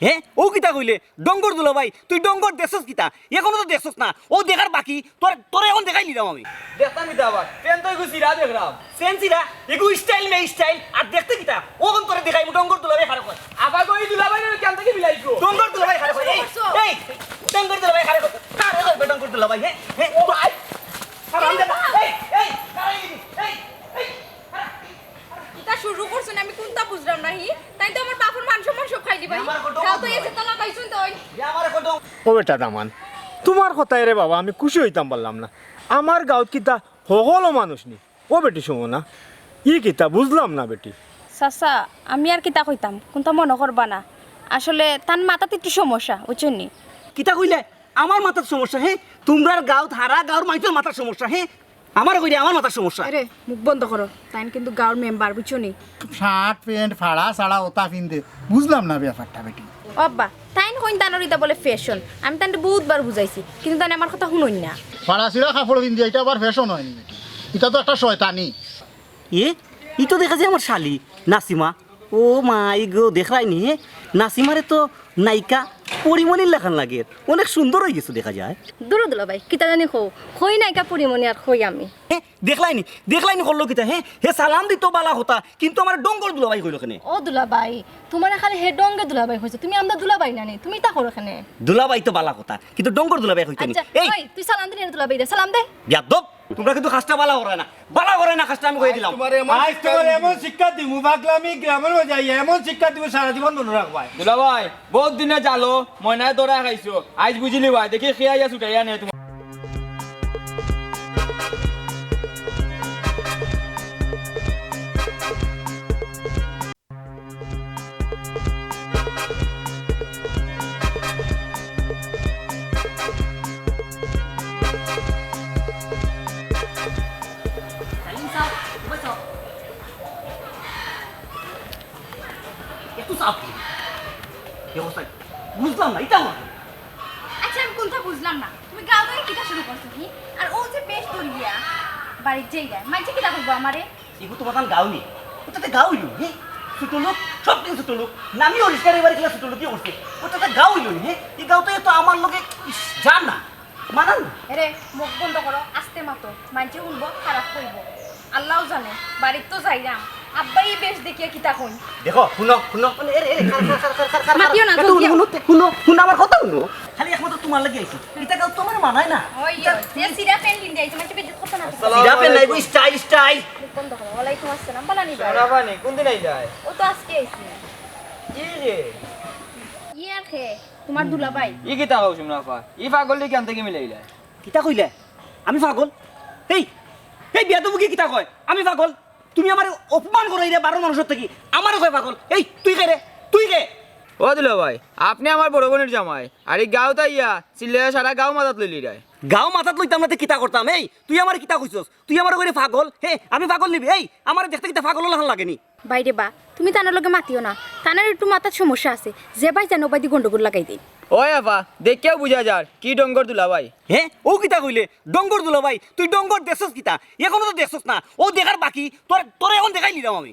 হ্যাঁ ও কিতা কইলে ডঙ্গর দুলা ভাই তুই ডঙ্গর দেখছস কিতা এখনো তো দেখছস না ও দেখার বাকি তোর এখন দেখাই নিলাম আমি দেখতাম কিতা আবার পেন তো এগু সিরা দেখলাম সেন্সিরা এগু স্টাইল মে স্টাইল আর দেখতে কিতা ও কোন তোরে দেখাই ডঙ্গর দুলা ভাই খারাপ কর আবার কই দুলাভাই কেন থেকে বিলাইছো ডঙ্গর দুলা ভাই খারাপ কর এই ডঙ্গর দুলা ভাই খারাপ কর কারে কর ডঙ্গর দুলা ভাই হ্যাঁ ও ভাই হারাম দে এই কারে এই এটা শুরু করছেন আমি কোনটা বুঝলাম না হি তাই তো আমার বাপের মান সম্মান সব খাই দিবাই তাও তো এসে তলা পাইছুন তো ওই আমারে কত ও বেটা দামান তোমার কথায় রে বাবা আমি খুশি হইতাম পারলাম না আমার গাঁত কিতা সকলো মানুষ নি ও বেটি শুনো না কিতা বুঝলাম না বেটি চাচা আমি আর কিতা কইতাম কোনটা মনে করবা না আসলে তার মাথাতে একটু সমস্যা বুঝছেন নি কিতা কইলে আমার মাথার সমস্যা হ্যাঁ তোমরার গাঁত হারা গাঁর মানুষের মাথার সমস্যা হ্যাঁ আমার কইলে আমার মাথার সমস্যা আরে মুখ বন্ধ করো তাই কিন্তু গাঁর মেম্বার বুঝছো নি শার্ট প্যান্ট ফাড়া সাড়া ওতা পিনতে বুঝলাম না ব্যাপারটা বেটি অব্বা তাই কইন তানোর এটা বলে ফ্যাশন আমি তানকে বহুতবার বুঝাইছি কিন্তু তাই আমার কথা শুনুন না ফাড়া সিরা কাপড় পিনতে এটা আবার ফ্যাশন হয়নি বেটি এটা তো একটা শয়তানি ই তো দেখা যায় আমার শালি নাসিমা ও মাই গো দেখায়নি নাসিমারে তো নায়িকা পরিমণির লেখান লাগে অনেক সুন্দর হয়ে গেছে দেখা যায় দূর দুলা ভাই কিতা জানি কই নাইকা পরিমণি আর কই আমি দেখলাইনি করলো কিতা হে সালাম দিত বালা হতা কিন্তু আমার ডঙ্গর দুলা ভাই কইলো কেনে ও দুলা ভাই তোমার খালি হে ডঙ্গে দুলা ভাই হইছে তুমি আমরা দুলা ভাই না নি তুমি তা করো এখানে দুলা ভাই তো বালা কথা কিন্তু ডঙ্গর দুলা ভাই হইতে আচ্ছা এই ওই তুই সালাম দিলি দুলা ভাই দে সালাম দে বিয়াদব তোমরা কিন্তু খাসটা বালা করে না খাসটা আমি কই দিলাম আজ তোমার এমন শিক্ষা দিমু পাগলামি গ্রামের মধ্যে যাই এমন শিক্ষা দিব সারা জীবন মনে রাখবাই দুলাভাই বহুত দিনে জালো ময়নায় দৌড়া খাইছো আজ বুঝিলি ভাই দেখি খেয়াইয়া ছুটাইয়া নে তোমার একটু চাপ বুঝলাম না এটা আচ্ছা আমি কোনটা বুঝলাম না তুমি গাও গায়ে কিতা শুরু করছো কি আর ও যে বেশ দরিয়া বাড়ির যেই যায় মাঝে কিতা করবো আমারে এগুলো তো বাতান গাওনি ওটাতে গাওইলো ছোট লোক সব থেকে ছোট লোক নামি অরিস্কার এবারে কিনা ছোট লোক কি করছে ওটাতে গাওইলো এই গাওতে তো আমার লোকে জান না মানান না আরে মুখ বন্ধ করো আস্তে মাতো মাঝে উঠবো খারাপ করবো আল্লাহও জানে বাড়ির তো যাই না আব্বাই বেশ দেখিয়া কিতা কই দেখো শুনো মাতিও না, একটু জলদি শুনো আমার কথা শুনো খালি একমাত্র তোমার লাগে আইছি এটা গাও তোমার মানায় না ওই যে সিরা পেন লিন যাই তোমার বেজত করতে না সিরাপে নাই স্টাইল মুখ বন্ধ করো ওয়ালাইকুম আসসালাম বালানি ভাই সোনাপানি কোন দিন যায় ও তো আজকে আইছি কি রে ইয়ার খে তোমার দুলা ভাই ই কিতা কও সোনাপা ই পাগল দি কেন থেকে মিলাইলা কিতা কইলে আমি পাগল এই বিয়াদবু কি কিতা কয় আমি পাগল তুমি আমার অপমান করো রে 12 মানুষের থেকে আমারও কয় পাগল এই তুই কে ও দুলাভাই আপনি আমার বড় বোনের জামাই আর এই গাঁও তাইয়া চিল্লে সারা গাঁও মাথাত লইলি রায় গাঁও মাথাত লইতাম না কিতা করতাম তুই আমার কিতা কইছস তুই আমার কইরে পাগল আমি পাগল নিবি আমার দেখতে কিতা পাগল লাগান লাগেনি বাইরে বা তুমি তানার লগে মাতিও না তানার একটু মাথার সমস্যা আছে যে ভাই জানো বাইদি গন্ডগোল লাগাই দেই ওই আপা দেখিয়াও বুঝা যার কি ডঙ্গর দুলাভাই ও কিতা কইলে ডঙ্গর দুলা ভাই তুই ডঙ্গর দেখছস কিতা এখনো তো দেখছস না ও দেখার বাকি তোরে এখন দেখাই নিলাম আমি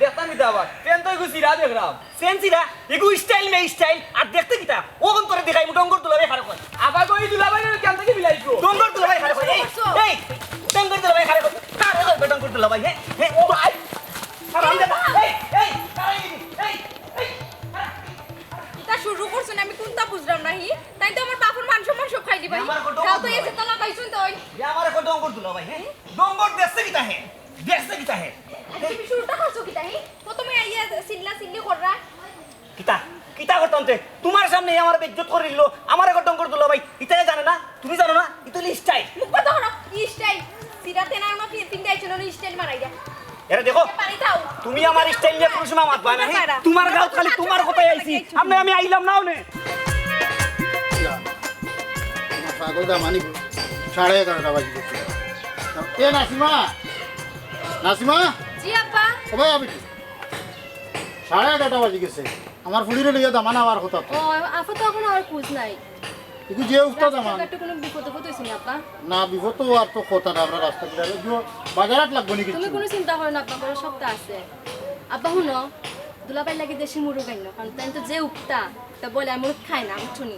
দেখতাম কিতা আবার পেন তো এগু সিরা দেখলাম সেন্সিরা এগু স্টাইল মে স্টাইল আর দেখতে কিতা ও কোন তোরে দেখাই ডঙ্গর দুলা ভাই খারাপ কর আবার কই দুলাভাই কেন থেকে বিলাইছো ডঙ্গর দুলা ভাই খারাপ কর এই ডঙ্গর দুলা ভাই খারাপ কর কারে কর ডঙ্গর দুলা ভাই ও ভাই হারাম দে এই এটা শুরু করছেন আমি কোনটা বুঝলাম না হি তাই তো আমার বাপের মান সম্মান সব খাই দিবাই তাও তো এসে তলা পাইছুন তো ওই আমারে কো ডঙ্গর দুলা ভাই ডঙ্গর দেখতে কিতা দেখতে কিতা তুমি শুরুটা করছো কি তাই তো তুমি আইয়া সিল্লা সিল্লি কররা কিতা করতাম তে তোমার সামনে আমার বেজ্জত করিল আমার একটা ডঙ্গর দুলা ভাই ইতাই জানে না তুমি জানো না ইতলি স্টাইল মুখ বন্ধ করো ই স্টাইল সিরাতে না না পিন দাইছো না স্টাইল মারাই দা এরা দেখো পারি দাও তুমি আমার স্টাইল নিয়ে কোনো সময় মাত না তোমার গাও খালি তোমার কথাই আইছি আমি আইলাম নাও নে পাগল দা মানি 11:30 বাজে গেছে এ নাসিমা জি আব্বা ও ভাই আবি 11:30 বাজে গেছে আমার ফুলিরে লইয়া দামান আমার কথা ও আপা তো এখন আর খোঁজ নাই কিন্তু যে উঠতা দামান একটা কোনো বিপদ হইছে না আপা না বিপদ তো আর তো কথা না আমরা রাস্তা দিয়ে বাজারাত লাগবো নি তুমি কিছু কোনো চিন্তা করো না আপা বড় সপ্তাহ আছে আব্বা শুনো দুলাবাই লাগি দেশি মুরগ আইন কারণ তাই তো যে উক্তা তা বলে আমি খাই না আমি শুনি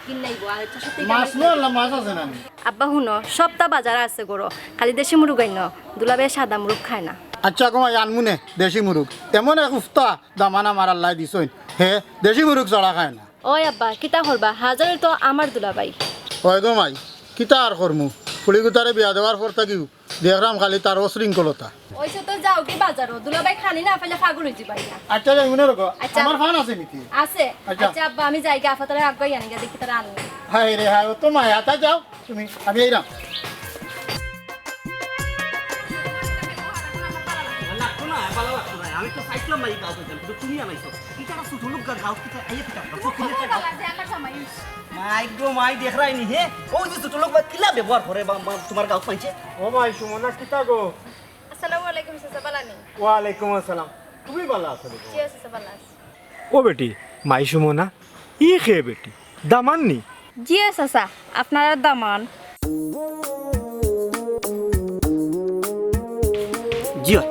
কিন নাইবো আর এটা সত্যি মাছ নো আনলাম, মাছ আছে না নি? আব্বা শুনো সপ্তাহ বাজার আছে গরো খালি দেশি মুরগ আইন দুলাবে সাদা মুরগ খায় না আচ্ছা কমাই আনমুনে দেশি মুরুগ এমন এক উফতা দামানা মারার লাই দিছইন হে দেশি মুরুগ চড়া খায় না। ওই আব্বা কিতা করবা হাজারে তো আমার দুলাবাই ওই গমাই কিতা আর করমু ফুলিগুতারে বিয়া দেওয়ার পর থাকিও দেখলাম খালি তার অশৃঙ্খলতা। ওইসব তো যাও কি বাজারও দুলাবাই খানি না ফেলে ফাগুন হইতে পারি না আচ্ছা যাই মনে রাখো আচ্ছা। আমার ফান আছে নাকি? আছে আচ্ছা। আচ্ছা আব্বা আমি যাই গা আফাতারে আগাই আনি গা দেখি তারা আনি হাই রে হাই, ও তো মায়াতা যাও তুমি, আমি এইরাম। লাগতো না ভালো লাগতো না আমি তো চাইছিলাম না এই গাও কইতাম কিন্তু তুমি আনাইছো এটা না ছোট লোক গাও কিটা আইয়া কিটা মাই গো মাই দেখ রাইনি হে ও যে ছোট লোক কিলা ব্যবহার করে তোমার গাও পাইছে ও ভাই সুমনা কিতা গো? আসসালামু আলাইকুম সাসা বালানি ওয়ালাইকুম আসসালাম। তুমি ভালো আছো দেখো? জি সাসা বালাস ও বেটি মাই সুমনা ই খে বেটি দামাননি? জি সাসা আপনারা দামান জি হয়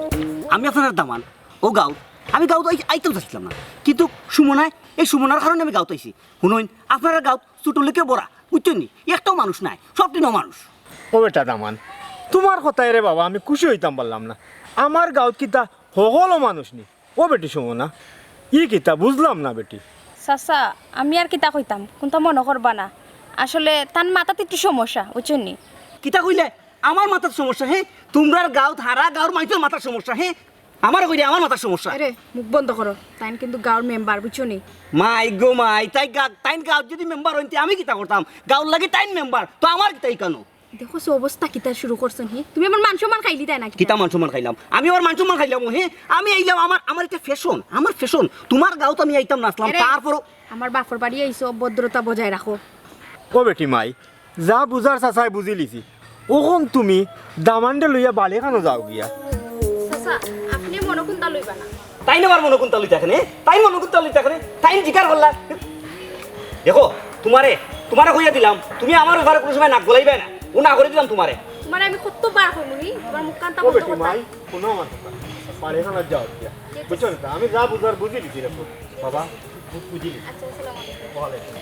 আমি আপনার দামান ও গাও আমি গাও তো আইতেও চাচ্ছিলাম না কিন্তু সুমনায় এই সুমনার কারণে আমি গাও তাইছি শুনুন আপনারা গাও ছোট লোকে বড়া বুঝছেন নি একটাও মানুষ নাই সব দিনও মানুষ ও বেটা দামান তোমার কথায় রে বাবা আমি খুশি হইতাম পারলাম না। আমার গাঁত কিতা সকলো মানুষ নি। ও বেটি সুমনা ই কিতা বুঝলাম না বেটি। সাসা আমি আর কিতা কইতাম কোনটা মনে করবা না আসলে তার মাথাতে একটু সমস্যা বুঝছেন নি কিতা কইলে আমার মাথার সমস্যা হ্যাঁ তোমরার গাও ধারা গাঁর মানুষের মাথার সমস্যা হ্যাঁ আমার কইলে আমার মাথার সমস্যা আরে মুখ বন্ধ করো তাই কিন্তু গাঁর মেম্বার বুঝছো নি মাই গো মাই তাই তাইন গাঁও যদি মেম্বার হইতে আমি কিতা করতাম গাঁর লাগে তাইন মেম্বার তো আমার কিতাই কেন দেখো সে অবস্থা কিতা শুরু করছেন হি তুমি আমার মান সম্মান খাইলি তাই না কিতা মান সম্মান খাইলাম আমি আমার মান সম্মান খাইলাম হ্যাঁ আমি আইলাম আমার এটা ফ্যাশন আমার ফ্যাশন তোমার গাঁও তো আমি আইতাম না আসলাম এরে, তারপরও আমার বাপর বাড়ি আইছো ভদ্রতা বজায় রাখো ও বেটি মাই যা বুঝার চাচাই বুঝি লিছি ওখন তুমি দামানডে লইয়া বালি খানো যাও গিয়া। সাসা আপনি মনে কোনটা লইবা না তাই না আমার মনোকুন্তা লইতে এখানে তাই মনোকুন্তা লইতে এখানে তাই জিকার করলা দেখো তোমারে কইয়া দিলাম তুমি আমার ব্যাপারে কোনো সময় নাক গলাইবে না ও না করে দিলাম তোমারে তোমার আমি কতবার কইমুনি তোমার মুখ কান্তা ও বন্ধ বেটি করতা মাই কোনো আমার কথা বালি খানো যাও গিয়া বুঝছো না আমি যা বুঝার বুঝি লিছি রে বাবা বুঝি লিছি। আচ্ছা আসসালামু আলাইকুম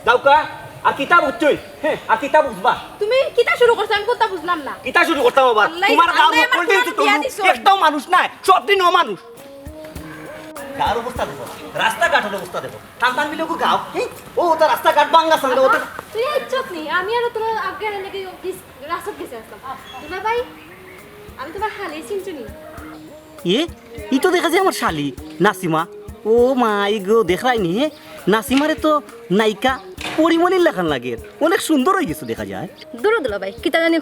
দাউকা আর কিতাব উঠছই হ্যাঁ আর কিতাব উঠবা তুমি কিতা শুরু করছো আমি কোনটা বুঝলাম না কিতা শুরু করতাম আবার আল্লাহ- তোমার গাঁও আল্লাহ আমার কোল্ড ড্রিঙ্কস বিয়া দিছো। একটাও মানুষ নাই সব দিন মানুষ গাঁর অবস্থা দেখো রাস্তাঘাটের অবস্থা দেখো টান মিলে গাঁও হ্যাঁ ও ওটা রাস্তাঘাট ভাঙ্গা সামনে ওটা তুই ইজ্জত নেই আমি আর তোমার আগে নাকি রাস্তা গেছে আসলাম দুলা ভাই আমি তোমার হালে চিনচুনি ই তো দেখা যায় আমার শালি নাসিমা ও মাই গো দেখায়নি নাসিমারে তো নায়িকা পরিমণির লেখান লাগে অনেক সুন্দর হয়ে গেছে দেখা যায় দূর দুলা ভাই কিতা জানি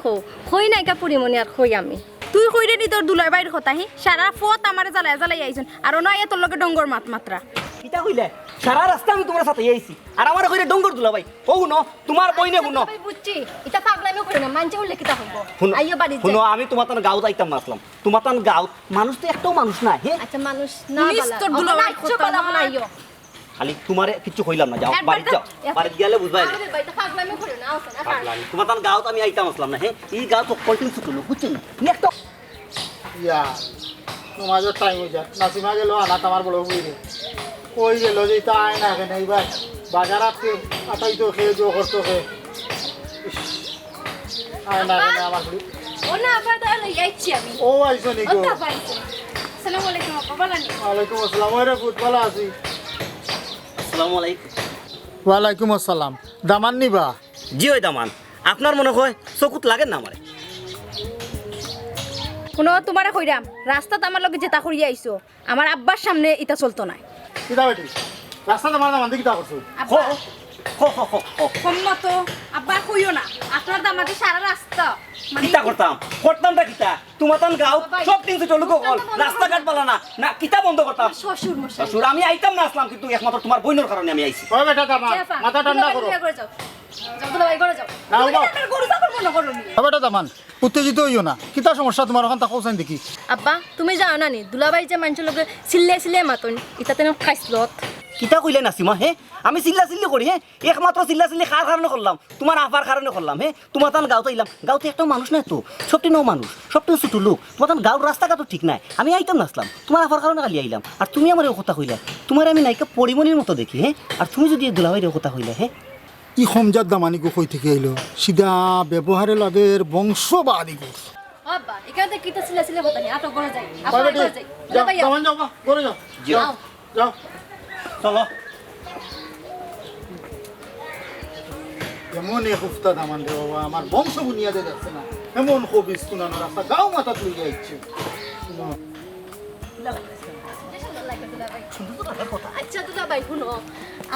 হই নাইকা পরিমণি আর হই আমি তুই কইরে নি তোর দুলার বাইর কথা হি সারা ফত আমারে জ্বালাই জ্বালাই আইছন আর নয় তোর লগে ডঙ্গর মাত্রা কিটা কইলে সারা রাস্তা আমি তোমার সাথে আইছি আর আমার কইরে ডঙ্গর দুলা ভাই ও নো তোমার বইনে গুনো ভাই বুঝছি এটা পাগলামি করে না মানছে হলে কিতা হইব আইও বাড়ি শুনো আমি তোমার তান গাঁও যাইতাম না আসলাম তোমার তান গাঁও মানুষ তো একটাও মানুষ নাই হ্যাঁ আচ্ছা মানুষ না বালা তোর দুলা ভাই কথা না আইও খালি তোমারে কিছু কইলাম না যাও বাড়ি যাও বাড়ি গেলে বুঝবাই আরে ভাই তো পাগলামি করে না আসো না তোমার তান গাঁও আমি আইতাম আসলাম না হ্যাঁ এই গাঁও তো কল্টিং ছোট লোক বুঝছেন একটা ইয়া তোমাদের টাইম হয়ে যায় নাসিমা গেল আনাত আমার বড় বুঝি কই গেল যে তা আয় না কেন এইবার বাজার আজকে আটাই তো খেয়ে জো করতো খেয়ে আয় না কেন আমার বুড়ি ও না আবার তাহলে যাইছি আমি ও আইসো নি ও গো তা পাইছে আসসালামু আলাইকুম আপা বালানি ওয়ালাইকুম আসসালাম ওরে ফুটবল আছি আসসালামু আলাইকুম ওয়ালাইকুম আসসালাম দামান নিবা জি ওই দামান আপনার মনে হয় চকুত লাগে না আমারে কোনো তোমারে কইরাম রাস্তাতে আমার লগে যেটা করিয়া আইছো আমার আব্বার সামনে এটা চলতো না কিতা বেটি রাস্তা দামান দামান দেখি তা করছো হো হো হো হো সম্মত আব্বা কইও না আপনার দামাতে সারা রাস্তা কিতা করতাম করতামটা কিতা তোমার তান গাঁও সব দিন ছোট লোক কল রাস্তাঘাট বলা না না কিতা বন্ধ করতাম শ্বশুর মশাই শ্বশুর আমি আইতাম না আসলাম কিন্তু একমাত্র তোমার বইনের কারণে আমি আইছি ও বেটা দামান মাথা ঠান্ডা করো যাও যাও দুলা ভাই করে যাও না, যাও। গরু চাকর মনে করো নি ও বেটা দামান উত্তেজিত হইও না কিতা সমস্যা তোমার ওখান তা কোসাইন দেখি আব্বা তুমি যাও না নি দুলাবাই যে মানুষের লগে সিল্লে সিল্লে মাতন ইতাতে না খাইছলত কিতা কইলে নাসিমা হে আমি চিল্লা চিল্লি করি হ্যাঁ একমাত্র চিল্লা চিল্লি কার কারণে করলাম তোমার আপার কারণে করলাম হ্যাঁ তোমার তান গাঁওতে আইলাম গাঁওতে একটা মানুষ নাই তো সবটি নও মানুষ সবটি ছোট লোক তোমার তান গাঁওর রাস্তাঘাটও ঠিক নাই আমি আইতাম নাসলাম তোমার আপার কারণে কালি আইলাম আর তুমি আমার এই কথা কইলা তোমার আমি নায়িকা পরিমণির মতো দেখি হ্যাঁ আর তুমি যদি দুলাভাইয়ের কথা কইলা হ্যাঁ ই সমজাত দামানিকো কই থেকে আইলো সিধা ব্যবহারে লাগের বংশ বাড়ি আব্বা এখানে কিতা ছিল ছিল কথা নেই আটক করা যায় আপনারা করা যায় দুলাভাই যাও যাও মা করে যাও যাও যাও চলো এমন এক উস্তাদ আমার রে বাবা আমার বংশ বুনিয়াদে যাচ্ছে না এমন খবিস কুনানো রাস্তা গাঁও মাথা তুই যাইছে আচ্ছা দুলাভাই শুনো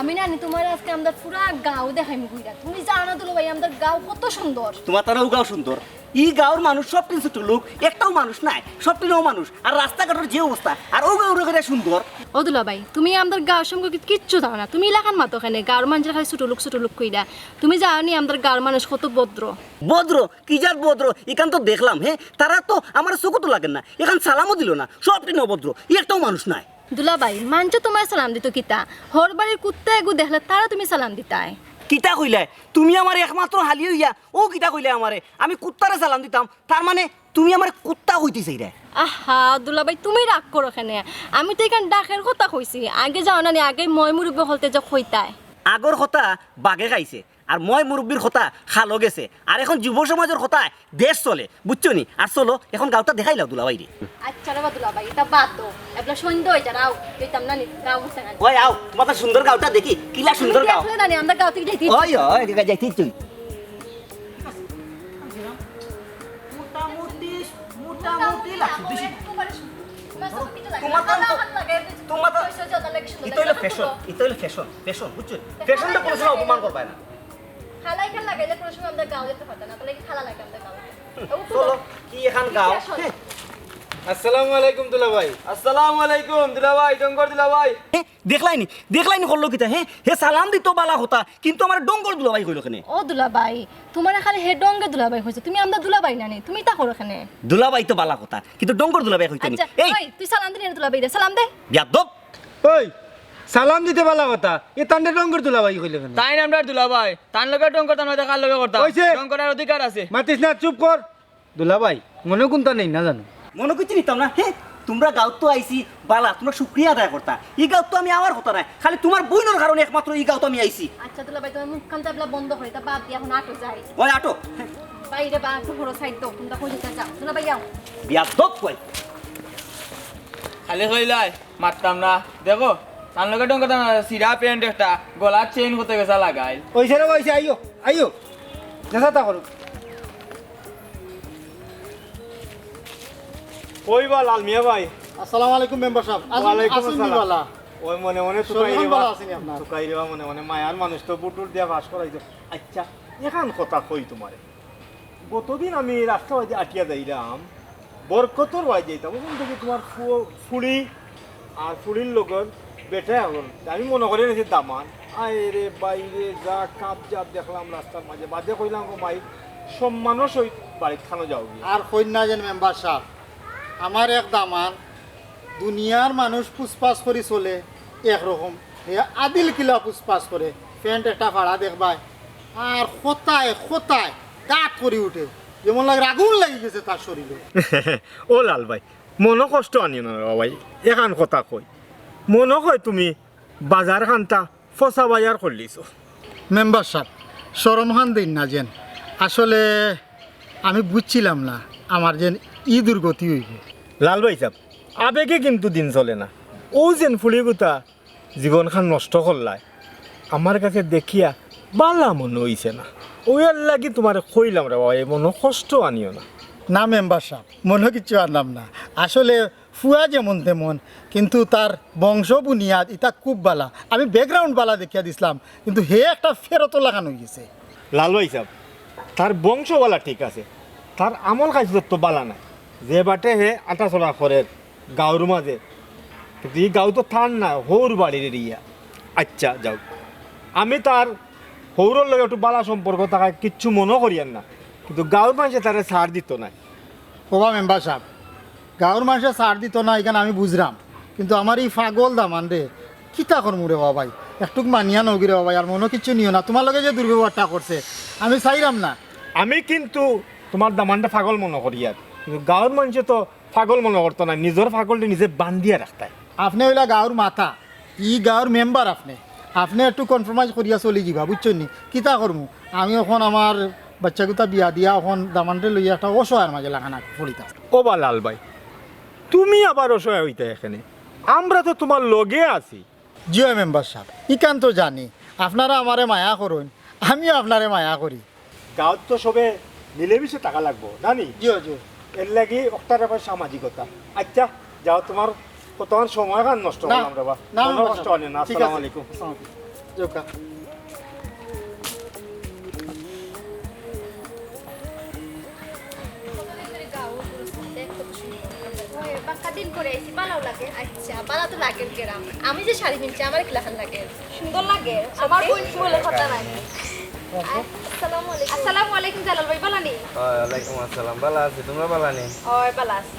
আমি না তোমার আজকে আমরা পুরা গাঁও দেখাইম ঘুরা তুমি জানো না দুলাভাই আমাদের গাঁও কত সুন্দর তোমার তারাও গাঁও সুন্দর ই গাঁওর মানুষ সবটি ছোট লোক একটাও মানুষ নাই সবটি নও মানুষ আর রাস্তাঘাটের যে অবস্থা আর ও গাঁও রেখে সুন্দর ও দুলাভাই তুমি আমাদের গাঁও সম্পর্কে কিচ্ছু জানো না তুমি এলাকার মাতো এখানে গাঁওর মানুষের খালি ছোট লোক কইরা তুমি জানো নি আমাদের গাঁওর মানুষ কত ভদ্র ভদ্র কি যার ভদ্র এখান তো দেখলাম হ্যাঁ তারা তো আমার চোখও তো লাগেন না এখান সালামও দিল না সবটি নভদ্র একটাও মানুষ নাই দুলাভাই মানছো তোমার সালাম দিত কিতা হর বাড়ির কুত্তা এগু দেখলে তারা তুমি সালাম দিতাই কিতা কইলে তুমি আমার একমাত্র হালি হইয়া ও কিতা কইলে আমারে আমি কুত্তারে সালাম দিতাম তার মানে তুমি আমার কুত্তা হইতেছি রে আহা দুলাভাই তুমি রাগ করো এখানে আমি তো এখানে ডাকের কথা কইছি আগে যাও না নি আগে মই মুরব্বী হলতে যা কইতাই আগর কথা বাঘে খাইছে আর মই মুরব্বীর কথা খালো গেছে আর এখন যুব সমাজের কথা দেশ চলে বুঝছো নি আর চলো এখন গাঁওটা দেখাইলাও দুলাভাই রে আচ্ছা রে দুলাভাই এটা বাদ দো এবলা সন্ধ্যা হয়ে যা নাও কইতাম না নি গাঁও মুছে না ওই আও তোমার সুন্দর গাঁওটা দেখি কিলা সুন্দর গাঁও দেখলে না নি আমরা গাঁও থেকে যাইতে ওই ওই দিকে যাইতে তুই মোটামুটি লাগছে বেশি ইতো হইলো ফ্যাশন বুঝছো ফ্যাশনটা কোনো সময় অপমান করবে না খালাই খান লাগাইলে কোনো সময় আমরা গাঁও যেতে পারতাম না তাহলে কি খালা লাগে আমরা গাঁও চলো কি এখন গাও আসসালামু আলাইকুম দুলাভাই। আসসালামু আলাইকুম দুলাভাই ডঙ্গর দুলাভাই দেখলাইনি করলো কিতা হে সালাম দিত বালা হতা কিন্তু আমার ডঙ্গর দুলাভাই কইলো কেনে ও দুলাভাই তোমার খালি হে ডঙ্গে দুলাভাই হইছে তুমি আমরা দুলাভাই না নি তুমি তা করো এখানে দুলাভাই তো বালা কথা কিন্তু ডঙ্গর দুলাভাই কইতেনি আচ্ছা এই ওই তুই সালাম দিলি না দুলাভাই দে সালাম দে বিয়াদব ওই সালাম দিতে পালা কথা এ তান্ডে রঙ্গর দুলাভাই কইলে কেন তাই নামটা দুলাভাই তান লগে ডঙ্গর তান হয়তো কার লগে করতাম হইছে। ডঙ্গরের অধিকার আছে মাতিস না চুপ কর দুলাভাই মনে কোনটা নেই না জানো মনে করছি নিতাম না তোমরা গাঁও তো আইছি বালা তোমরা শুক্রিয়া আদায় করতা এই গাঁও তো আমি আমার হতা নাই খালি তোমার বইনোর কারণে একমাত্র এই গাঁও তো আমি আইছি আচ্ছা দুলাভাই তোমার মুখ কান চাবলা বন্ধ করে তা বাদ দিয়ে এখন আটো যাই ওই আটো বাইরে বা একটু বড় সাইড দাও তোমরা কই যেতে যাও দুলাভাই যাও বিয়াদব কই খালি কইলাই মারতাম না দেখো তান লগে ডঙ্গর তান সিরা প্যান্ট একটা গলার চেইন হতে গেছে লাগাই ওইছে রে ওইছে আইও আইও দেখা তা করো ওই বা লাল মিয়া ভাই আসসালামু আলাইকুম মেম্বার সাহেব ওয়ালাইকুম আসুন আসসালাম। বালা ওই মনে মনে শরীর তুকাই ভালো আছেনি আপনার? রেবা মনে মনে মায়ার মানুষ তো বুটুর দিয়া বাস করাইছো আচ্ছা এখন কথা কই তোমারে গতদিন আমি রাস্তা বাড়িতে আটিয়া যাইলাম বরকতর বাড়ি যাইতাম ওখান থেকে তোমার ফুড়ি আর ফুড়ির লগর বেটা হল আমি মনে করি নিয়েছি দামান আয় রে বাইরে যা কাপ জাপ দেখলাম রাস্তার মাঝে বাদে কইলাম গো মাই সম্মানও সহিত বাড়ির খানো যাও গিয়ে আর কন্যা যেন মেম্বার সাহেব আমার এক দামান দুনিয়ার মানুষ পুষ্পাস করে চলে একরকম হে আদিল কিলা পুষ্পাস করে প্যান্ট একটা ভাড়া দেখবাই আর খোতায় দাঁত করে উঠে যেমন লাগে আগুন লাগি গেছে তার শরীরে ও লাল ভাই মনো কষ্ট আনিও না বাবা ভাই এখান কথা কই মনে হয় তুমি বাজার খানটা ফসা বাজার করলিছ মেম্বার সাহেব শরমহান দিন না যেন আসলে আমি বুঝছিলাম না আমার যেন ই দুর্গতি হইবে লাল ভাই সাহেব আবেগে কিন্তু দিন চলে না ও যেন ফুলিগুতা জীবনখান নষ্ট করলায় আমার কাছে দেখিয়া বালা মনে হইছে না ওয়ার লাগি তোমার কইলাম রে বাবা মনে কষ্ট আনিও না না মেম্বার সাহেব মনে কিছু আনলাম না আসলে ফুয়া যেমন তেমন কিন্তু তার বংশ বুনিয়াদ এটা খুব বালা আমি ব্যাকগ্রাউন্ড বালা দেখিয়া দিছিলাম কিন্তু হে একটা ফেরত লাগানো গেছে লাল ভাই সাহেব তার বংশওয়ালা ঠিক আছে তার আমল কাজ তো বালা নাই যে বাটে হে আটা চলা করে গাঁওর মাঝে কিন্তু এই গাঁও তো থান না হৌর বাড়ির এরিয়া আচ্ছা যাও আমি তার হৌরর লগে একটু বালা সম্পর্ক থাকায় কিচ্ছু মনে করিয়েন না কিন্তু গাঁওর মানুষে তারা ছাড় দিত না ওবা মেম্বার সাহেব গাঁৱৰ মানুষে ছাড় দিত না এখানে আমি বুঝলাম কিন্তু আমার এই পাগল দামান রে কিতা করমু রে বাবাই একটু মানিয়া নগি রে বাবাই আর মনে কিছু নিও না তোমার লগে যে দুর্ব্যবহারটা করছে আমি চাইলাম না। আমি কিন্তু তোমার দামানটা পাগল মনে করি আর কিন্তু গাঁৱৰ মানুষে তো পাগল মনে করতো না, নিজের পাগলটা নিজে বান্ধিয়া রাখতায়। আপনি হইলা গাঁৱৰ মাথা, ই গাঁৱৰ মেম্বার আপনি আপনি একটু কনফার্মাইজ করিয়া চলি যাবা বুঝছেন নি? কিতা করমু আমি এখন আমার বাচ্চাগুতা বিয়া দিয়া এখন দামানটা লইয়া একটা অসহায়ের মাঝে লাগানা পড়িতা। ও বা লাল ভাই, তুমি আবার অসহায় হইতে এখানে, আমরা তো তোমার লগে আছি। জিও মেম্বার সাহেব ইকান তো জানি আপনারা আমারে মায়া করুন, আমিও আপনারে মায়া করি। গাঁৱত তো সবে মিলেমিশে টাকা লাগবো নানি, জিও জিও এর লাগি ওটার ব্যাপার সামাজিকতা। আচ্ছা যাও, তোমার কতক্ষণ সময় কান নষ্ট না, করলাম রে বা, না, কোনো মেম্বার কষ্ট সাহেব, হয় না। ঠিক আসসালামু আছে। আলাইকুম। জোকা দিন করে আইছি ভালো লাগে। আচ্ছা ভালো তো লাগে গ্রাম। আমি যে শাড়ি কিনছি আমার কি লাগান লাগে? সুন্দর লাগে। আমার কোন বলে কথা নাই। আসসালামু আলাইকুম জালাল ভাই, ভালো নেই? ওয়ালাইকুম আসসালাম, ভালো আছি, তোমরা ভালো নেই? ওই ভালো আছি।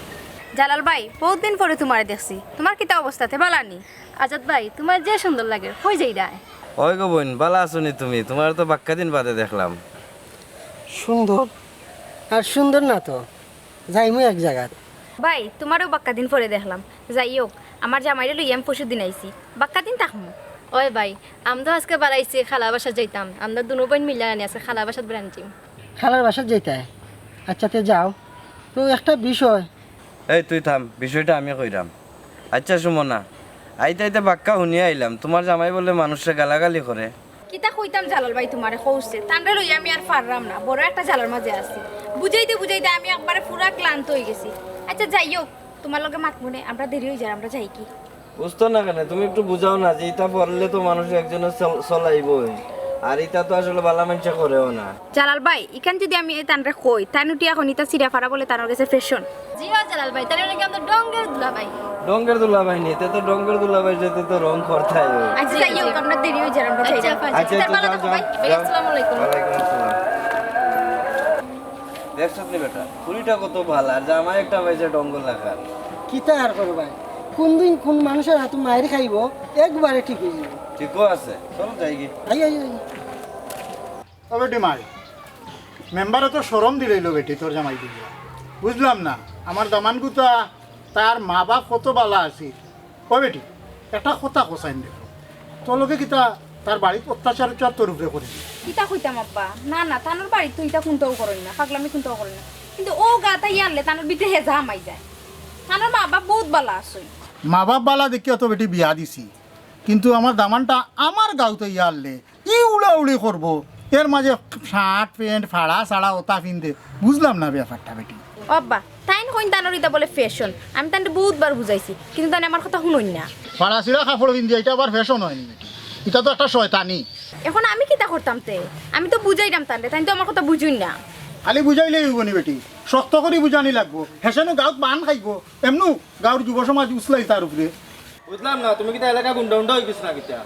জালাল ভাই বহুত দিন পরে তোমারে দেখছি, তোমার কিতা অবস্থাতে ভালো নেই? আজাদ ভাই তোমার যে সুন্দর লাগে কই যাই রায়? ওই গো বোন, ভালো আছো নি তুমি? তোমার তো বাক্কা দিন বাদে দেখলাম। সুন্দর আর সুন্দর না তো যাইমু এক জায়গা। ভাই তোমারও বাক্কা দিন পরে দেখলাম। যাই হোক আমার জামাইরে লইয়া আমি পরশু দিন আইছি, বাক্কা দিন থাকমু। ওই ভাই আমরা আজকে বাড়াইছি খালা বাসা যাইতাম, আমরা দুনো বোন মিলে আনি আছে খালা বাসাত বেড়ানছিম। খালার বাসাত যেতে আচ্ছা তে যাও তো একটা বিষয়। এই তুই থাম, বিষয়টা আমি কইরাম। আচ্ছা সুমনা, আইতে আইতে বাক্কা শুনিয়ে আইলাম তোমার জামাই বলে মানুষরা গালাগালি করে। কিতা কইতাম জালাল ভাই তোমারে কইছে, তানরে লইয়া আমি আর পারলাম না, বড় একটা জালার মাঝে আছি। বুঝাইতে বুঝাইতে আমি একবারে পুরা ক্লান্ত হয়ে গেছি। আচ্ছা যাই হোক তোমার লগে মাত মনে আমরা দেরি হয়ে যায়, আমরা যাই কি? বুঝতো না কেন তুমি একটু বুঝাও না যে ইটা পড়লে তো মানুষ একজনের চলাইবই, আর ইটা তো আসলে বালা মানুষ করেও না। জালাল ভাই ইখান যদি আমি তানরে কই তাই নুটি এখন ইতা সিরা ফারা বলে তানোর কাছে ফ্যাশন। জি হ্যাঁ জালাল ভাই, তাহলে নাকি আমরা ডঙ্গের দুলা ভাই। ডঙ্গের দুলাভাই নিতে তো ডঙ্গের দুলাভাই যেতে তো রং করতাই হয়। আচ্ছা যাই হোক আমরা দেরি হয়ে যায়, আমরা যাই। আচ্ছা আচ্ছা, যাও যাও। আসসালামু আলাইকুম। ওয়ালাইকুম আসসালাম। দেখছ আপনি বেটা, পুরিটা কত ভালো, আর জামাই একটা পাইছে ডঙ্গল লাগার। কিতা আর করো ভাই, কোন দিন কোন মানুষের হাত মায়ের খাইব একবারে ঠিক হয়ে যাবে। ঠিকও আছে, চলো যাই গি। আই আই আই তবে ডিমাই মেম্বারে তো সরম দিলেইলো বেটি তোর জামাই দিলিয়া বুঝলাম না। আমার দামানগুতা তার মা বাপ কত বালা আছে। ও বেটি একটা কথা কোসাইন দেখো তোর লোকে কিতা তার বাড়িতে অত্যাচার তোর উপরে করে। কিতা কইতাম আব্বা, না না তানোর বাড়ি তো ইটা কোনটাও করেন না, পাগলামি কোনটাও করেন না, কিন্তু ও গাতা ইয়ারলে তানোর ভিতরে হেজা হামাই যায়। তানোর মা বাপ বহুত বালা আছে। মা বাপ বালা দেখি অত বেটি বিয়া দিছি, কিন্তু আমার দামানটা আমার গাঁওতে ইয়ারলে ই উড়া উড়ি করবো, এর মাঝে শার্ট প্যান্ট ফাড়া সাড়া ওতা পিনতে বুঝলাম না ব্যাপারটা বেটি। আব্বা তাইন কইন তানোর ইটা বলে ফ্যাশন, আমি তানকে বহুতবার বুঝাইছি কিন্তু তানে আমার কথা শুনুন না। ফাড়া ছিঁড়া কাপড় পিনতে এটা আবার ফ্যাশন হয়নি বেটি, এটা তো একটা শয়তানি। এখন আমি কিতা করতাম তে, আমি তো বুঝাইতাম তানরে, তাই তো আমার কথা বুঝুন না। খালি বুঝাইলেই হইব নি বেটি, শক্ত করে বুঝানি লাগবো। হেসেনো গাঁত বান খাইব এমনু গাঁর যুব সমাজ উছলাই তার উপরে। বুঝলাম না, তুমি কি এলাকা গুন্ডা উন্ডা হয়ে গেছ না কিতা?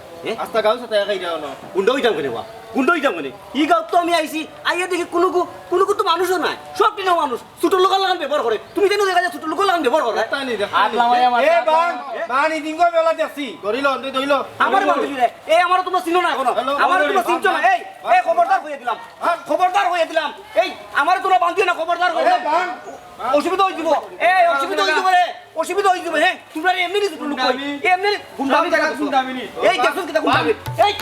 আস্তা গাঁও সাথে খাই যাও না। গুন্ড হইতাম কেন বা, গুন্ড হইতাম কেন? ই গাঁত তো আমি আইছি, আইয়া দেখি কোনো তো মানুষও নাই, সব টিনাও মানুষ ছোট লোকাল লাগান ব্যবহার করে। তুমি জানো দেখা যায় ছোট লোকাল লাগান ব্যবহার করে। এ বান বান ইদিঙ্গ বেলা দেখছি ধরিল তুই ধরিল আমার বান্ধবী রে, এই আমারও তোমরা চিনো না এখনো, আমারও তোমরা চিনছো না। এই খবরদার হয়ে দিলাম, খবরদার হয়ে দিলাম। এই আমারও তোমরা বান্ধিও না, খবরদার হয়ে দিলাম। অসুবিধা হয়ে যাব, এই অসুবিধা হয়ে যাবে রে, অসুবিধা হয়ে যাবে। হ্যাঁ তোমরা এমনি ছোট লোক কই, এমনি গুন্ডামি জায়গা গুন্ডামি নি। এই দেখছো কিটা গুন্ডামি? এই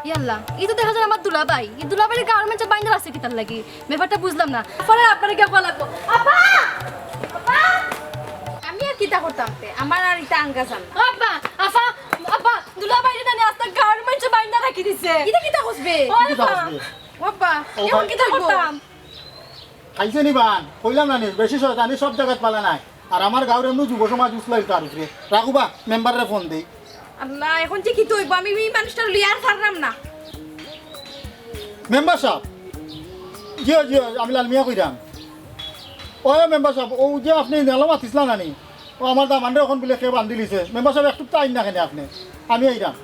ইয়াল্লা এই তো দেখা যায় আমার দুলাভাই, এই দুলাভাইয়ের গার্মেন্টসে বাইন্ডার আছে কি তার লাগি? ব্যাপারটা বুঝলাম না। পরে আপনারা কি কল লাগবো? আপা আপা আমি আর কিতা করতাম তে, আমার আর ইটা আঙ্গা জান না। আপা আপা আপা দুলাভাইরে জানি আস্তা গার্মেন্টসে বাইন্ডার রাখি দিছে। ইটা কিতা কইবে? বাবা এখন কিতা করতাম? খাইছে নি বান কইলাম না নি, বেশি শয়তানি সব জায়গায় পালা নাই। আর আমার গাঁর এমনি যুব সমাজ উছলাই তার উপরে। রাখুবা মেম্বারে ফোন দেই। আল্লাহ এখন যে কি হইব, আমি এই মানুষটা লিয়ে আর পারলাম না। মেম্বার সাহেব জিও জিও, আমি লাল মিয়া কইরাম। ও মেম্বার সাহেব, ও যে আপনি নেলা মাতিছিলা নানি, ও আমার দামানরে এখন বলে কে বান্ধি লিছে। মেম্বার সাহেব একটু টাইম না কেন আপনি, আমি আইরাম।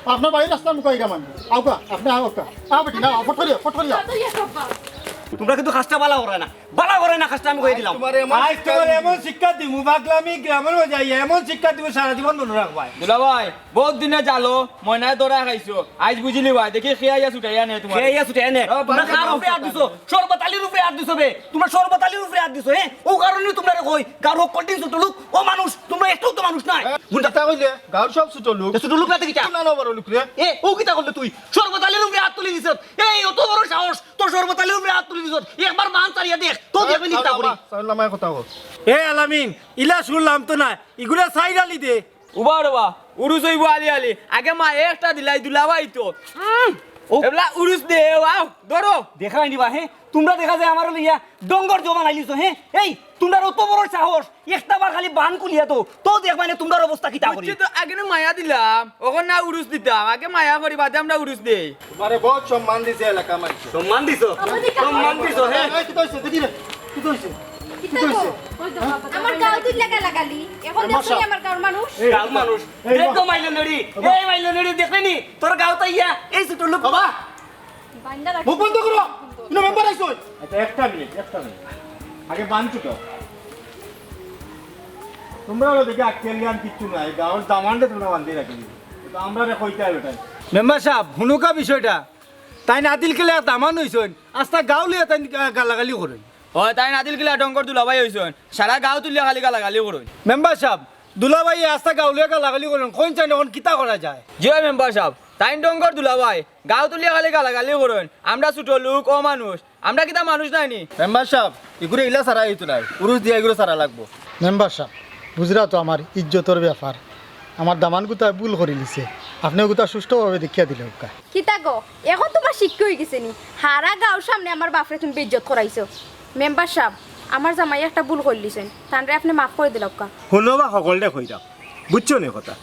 আপনার বাড়ির রাস্তার মুখে আইরা মানে আউকা আপনি আউকা বেটি না ফট করিয়া তোমরা কিন্তু খাসটা বালা করে না খাসটা আমি কই দিলাম আজ তোমার এমন শিক্ষা দিব বাগলামি গ্রামের যাই এমন শিক্ষা দিব সারা জীবন মনে রাখবাই দুলা ভাই বহুত দিনে জালো ময়নায় দরা খাইছো আজ বুঝিলি ভাই দেখি খেয়াইয়া ছুটাইয়া নে তোমার এই আসুতে এনে তোমরা কার উপরে হাত দিছো সর্বতালির উপরে হাত দিছো বে তোমরা সর্বতালির উপরে হাত দিছো ও কারণে তোমরা কই গারো কঠিন ছোট লোক ও মানুষ তোমরা একটু তো মানুষ নাই কথা কইলে গাঁর সব ছোট লোক ছোট লোক না দেখিটা না না বড় লোক রে ও কিতা করলে তুই সর্বতালির উপরে হাত তুলি দিছ এই অত বড় সাহস তোর সর্বতালির উপরে হাত তুলি দিছ একবার মান চালিয়ে দেখ তো দেখবে নিতা করি সাল্লামায় কথা কও এ আলামিন ইলা শুনলাম তো না এগুলা সাইরালি দে উবা রবা উরুস হইব আলি আলি আগে মা একটা দিলাই দুলা ভাই তো এবলা উরুস দে ওয়াও ধরো দেখা নিবা হে তোমরা দেখা যায় আমার লইয়া ডঙ্গর জমা নাইলিছো হে এই তোমরা অত বড় সাহস একটা বার খালি বান কুলিয়া তো দেখবা না তোমরা অবস্থা কিতা করি বুঝছি তো আগে না মায়া দিলাম ওখন না উরুস দিতাম আগে মায়া করি বাদে আমরা উরুস দেই তোমারে বহুত সম্মান দিছে এলাকা মানছে সম্মান দিছো সম্মান দিছো হে কি কইছে দেখি রে কি কইছে আমার গাও তুই লাগালি এখন দেখো আমার গাওর মানুষ গাঁও মানুষ দেখো মাইলো নড়ি এই মাইলো নড়ি দেখলেনি তোর গাঁও তাইয়া এই ছোট লোক বাবা বাইন্দা রাখ মুখ বন্ধ করো ইনো মেম্বার আইছো আচ্ছা একটা মিনিট আগে বান চুকাও তোমরা হলো দেখে আক্কেল জ্ঞান কিচ্ছু নাই গাঁর দামানটা তোমরা বান্ধি রাখি কিন্তু আমরা রে কইতে হবে তাই মেম্বার সাহেব হুনুকা বিষয়টা তাই নাদিল কেলে দামান হইছেন আস্তা গাঁওলিয়া তাই গালাগালি করেন ও তাই নাদিল কিলা ডঙ্গর দুলা ভাই হইছন সারা গাঁও তুলিয়া খালি গালাগালি করুন মেম্বার সাহেব দুলাভাই আস্তা গাঁওলিয়া গালাগালি করেন কোন চাই এখন কিতা করা যায় জি মেম্বার সাহেব তাই ডঙ্গর দুলা ভাই গাঁও তুলিয়া খালি গালাগালি করুন আমরা ছোট লোক ও মানুষ আমরা কিতা মানুষ নাইনি মেম্বার সাহেব এগুলো ইলা সারা হইতো নাই উরুস দিয়া এগুলো সারা লাগবো মেম্বার সাহেব বুঝরা তো আমার ইজ্জতর ব্যাপার আমার দামান গুতা ভুল করে লিছে আপনি গুতা সুষ্ঠুভাবে দেখিয়া দিলে ওকা কিতা গো এখন তোমার শিক্ষা হয়ে গেছে নি হারা গাওর সামনে আমার বাপরে তুমি বেইজ্জত করাইছো মেম্বার সাহেব আমার জামাই একটা ভুল করলিছেন তানরে আপনি মাফ করে দিলাম কা শুনো বা সকলটা কইরা বুঝছো নে কথা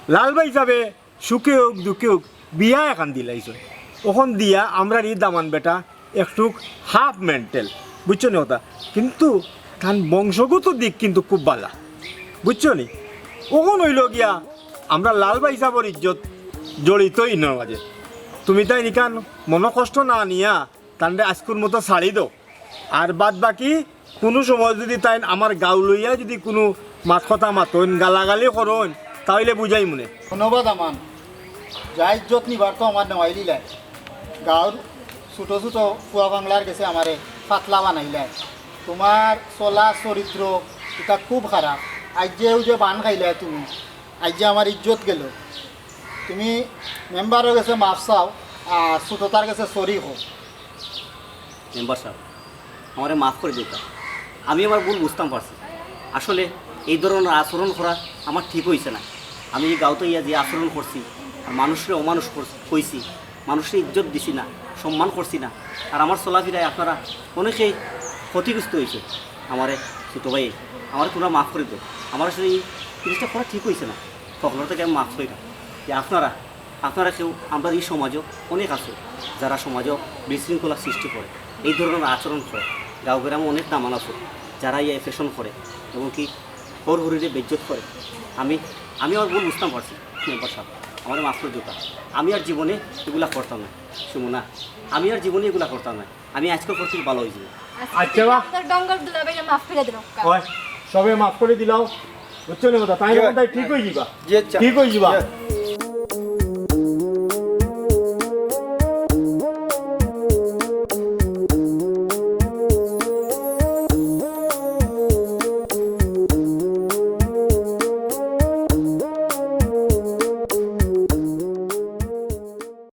লালবাই হিসাবে সুখে হোক দুঃখে হোক বিয়া এখন দিলাইছ ওখান দিয়া আমরা এই দামান বেটা একটু হাফ মেন্টাল বুঝছো নি কথা কিন্তু তার বংশগত দিক কিন্তু খুব ভালো বুঝছো নি ওখান হইল গিয়া আমরা লালবাই হিসাবের ইজ্জত জড়িত ইনার মাঝে তুমি তাই নিকান মনো কষ্ট না নিয়া তান্ডে আজকুর মতো ছাড়ি দাও আর বাদ বাকি কোনো সময় যদি তাই আমার গাঁও লইয়া যদি কোনো মাত কথা মাতন গালাগালি করন তাহলে বুঝাই মনে ধন্যবাদ আমান যা ইজ্জত নিবার তো আমার নেওয়াইলি লাই গাঁর ছোট ছোট ফুয়া বাংলার গেছে আমারে পাতলা বানাইলাই তোমার চলা চরিত্র এটা খুব খারাপ আজ যে বান খাইলে তুমি আজ যে আমার ইজ্জত গেল তুমি মেম্বারও গেছে মাফ চাও আর ছোটতার গেছে সরি হোক মেম্বার সাহেব আমারে মাফ করে দিতা আমি আমার ভুল বুঝতাম পারছি আসলে এই ধরনের আচরণ করা আমার ঠিক হয়েছে না আমি এই গাঁওতে ইয়া যে আচরণ করছি আর মানুষের অমানুষ কইছি মানুষের ইজ্জত দিছি না সম্মান করছি না আর আমার চলাফেরায় আপনারা অনেকেই ক্ষতিগ্রস্ত হয়েছে আমারে ছোটো ভাই আমার তোমরা মাফ করে দেবো আমার আসলে এই জিনিসটা করা ঠিক হয়েছে না তখন থেকে আমি মাফ করি না যে আপনারা কেউ আমরা এই সমাজও অনেক আছে যারা সমাজও বিশৃঙ্খলা সৃষ্টি করে এই ধরনের আচরণ করে গাঁও গ্রামে অনেক দামান আছে যারা এই ফ্যাশন করে এবং কি হর হরিরে বেজ্জত করে আমি আমার ভুল বুঝতাম পারছি মেম্বার সাহেব আমার মাফ করে দিতাম আমি আর জীবনে এগুলা করতাম না সুমনা আমি আর জীবনে এগুলা করতাম না আমি আজকে করছি ভালো হয়ে যাবে আচ্ছা বা ডঙ্গর দুলা ভাই মাফ করে দিলাম কা সবে মাফ করে দিলাও বুঝছো না কথা তাই ঠিক হয়ে যাবা ঠিক হয়ে যাবা